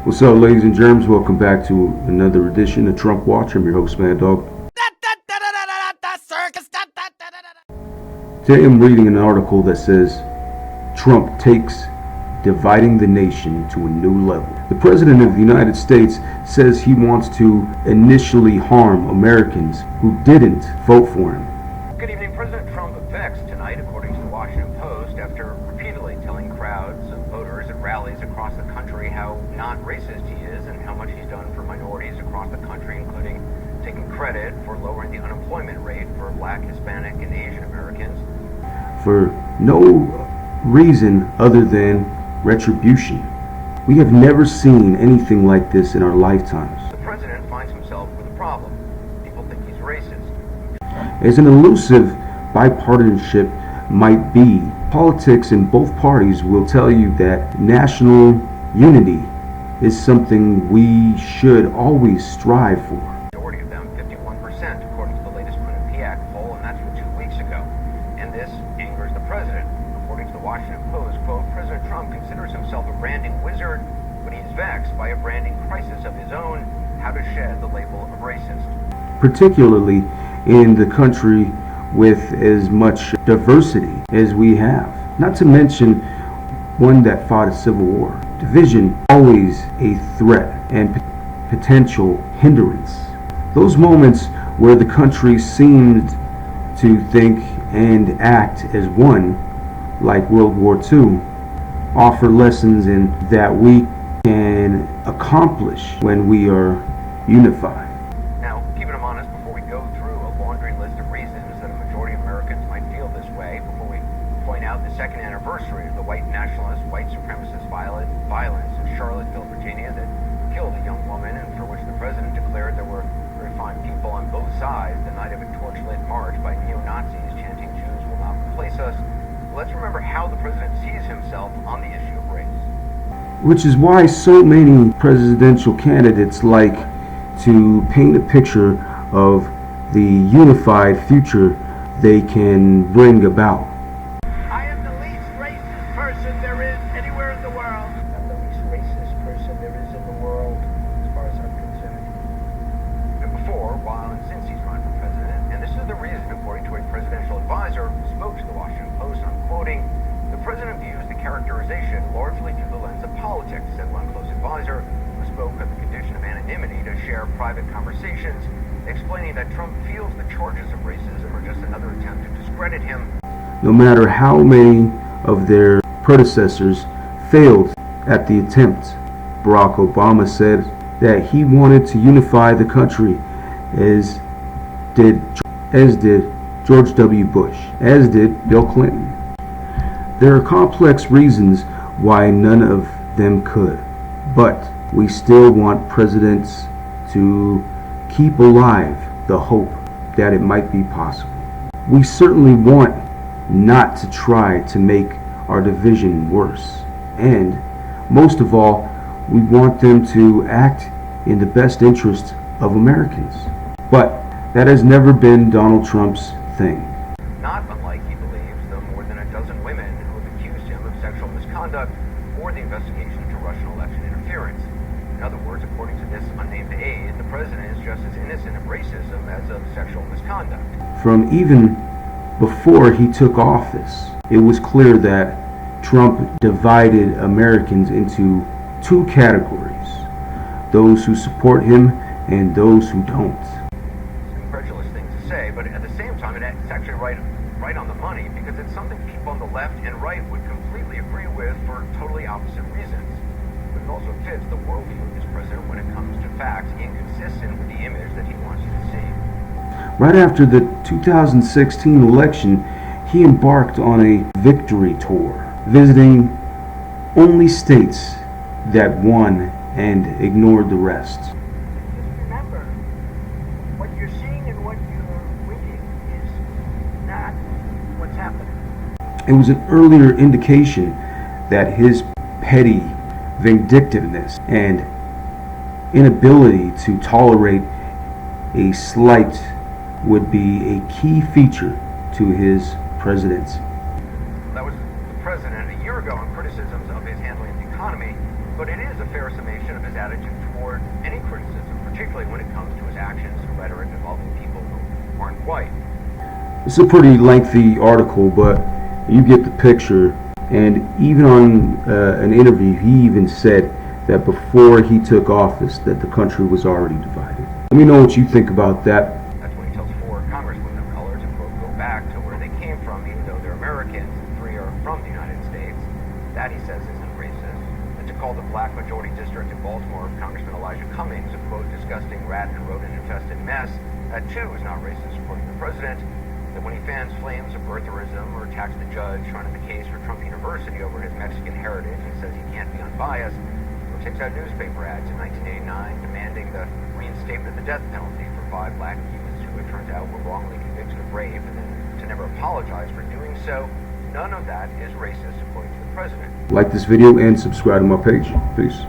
What's up, ladies and germs? Welcome back to another edition of Trump Watch. I'm your host, Mad Dog. Today I'm reading an article that says Trump takes dividing the nation to a new level. The President of the United States says he wants to initially harm Americans who didn't vote for him. Good evening. President Trump vexed tonight, according to the Washington Post, after repeatedly telling crowds of voters at rallies across the country how not racist he is and how much he's done for minorities across the country, including taking credit for lowering the unemployment rate for Black, Hispanic, and Asian Americans. For no reason other than retribution. We have never seen anything like this in our lifetimes. The president finds himself with a problem. People think he's racist. As an elusive bipartisanship might be, politics in both parties will tell you that national unity is something we should always strive for. The majority of them, 51%, according to the latest Quinnipiac poll, and that's from 2 weeks ago. And this angers the president. According to the Washington Post, quote, President Trump considers himself a branding wizard, but he's vexed by a branding crisis of his own, how to shed the label of racist. Particularly in the country with as much diversity as we have. Not to mention one that fought a civil war. Division always a threat and potential hindrance. Those moments where the country seemed to think and act as one, like World War II, offer lessons in that we can accomplish when we are unified. Now, keeping them honest, before we go through a laundry list of reasons that a majority of Americans might feel this way, before we point out the second anniversary of the white nationalist, white supremacist violence in Charlottesville, Virginia, that killed a young woman and for which the president declared there were very fine people on both sides the night of a torch-lit march by neo-Nazis chanting Jews will not replace us. Let's remember how the president sees himself on the issue of race. Which is why so many presidential candidates like to paint a picture of the unified future they can bring about. I am the least racist person there is anywhere in the world. I'm the least racist person there is in the world, as far as I'm concerned. And before, while, and since he's run for president, and this is the reason, according to a presidential advisor who spoke to the Washington Post, and I'm quoting, the president views the characterization largely through the lens of politics, said one close advisor who spoke of the condition of anonymity to share private conversations, explaining that Trump feels the charges of racism are just another attempt to discredit him. No matter how many of their predecessors failed at the attempt, Barack Obama said that he wanted to unify the country, as did George W. Bush, as did Bill Clinton. There are complex reasons why none of them could, but we still want presidents to keep alive the hope that it might be possible. We certainly want not to try to make our division worse, and most of all, we want them to act in the best interest of Americans. But that has never been Donald Trump's thing. Not unlike, he believes, the more than a dozen women who have accused him of sexual misconduct or the investigation into Russian election interference. In other words, according to this unnamed aide, the president is just as innocent of racism as of sexual misconduct. From even before he took office, it was clear that Trump divided Americans into two categories: those who support him and those who don't. It's an incredulous thing to say, but at the same time, it's actually right on the money, because it's something people on the left and right would completely agree with for totally opposite reasons. But it also fits the worldview of this president when it comes to facts, inconsistent with the image that he wants you to see. Right after the 2016 election, he embarked on a victory tour, visiting only states that won and ignored the rest. Just remember, what you're seeing and what you're reading is not what's happening. It was an earlier indication that his petty vindictiveness and inability to tolerate a slight would be a key feature to his presidency. That was the president a year ago on criticisms of his handling of the economy, but it is a fair summation explanation of his attitude toward any criticism, particularly when it comes to his actions and rhetoric involving people who aren't white. It's a pretty lengthy article, but you get the picture. And even on an interview, he even said that before he took office, that the country was already divided. Let me know what you think about that. That's when he tells 4 congresswomen of color to, quote, go back to where they came from, even though they're Americans, and 3 are from the United States. That, he says, isn't racist. And to call the black majority district in Baltimore of Congressman Elijah Cummings a, quote, disgusting rat and rodent-infested mess, that too is not racist, according to the president. That when he fans flames of birtherism or attacks the judge trying to make a case for Trump University over his Mexican heritage and says he can't be unbiased, or takes out newspaper ads in 1989 demanding the reinstatement of the death penalty for 5 black youths who it turns out were wrongly convicted of rape, and then to never apologize for doing so, none of that is racist according to the president. Like this video and subscribe to my page. Peace.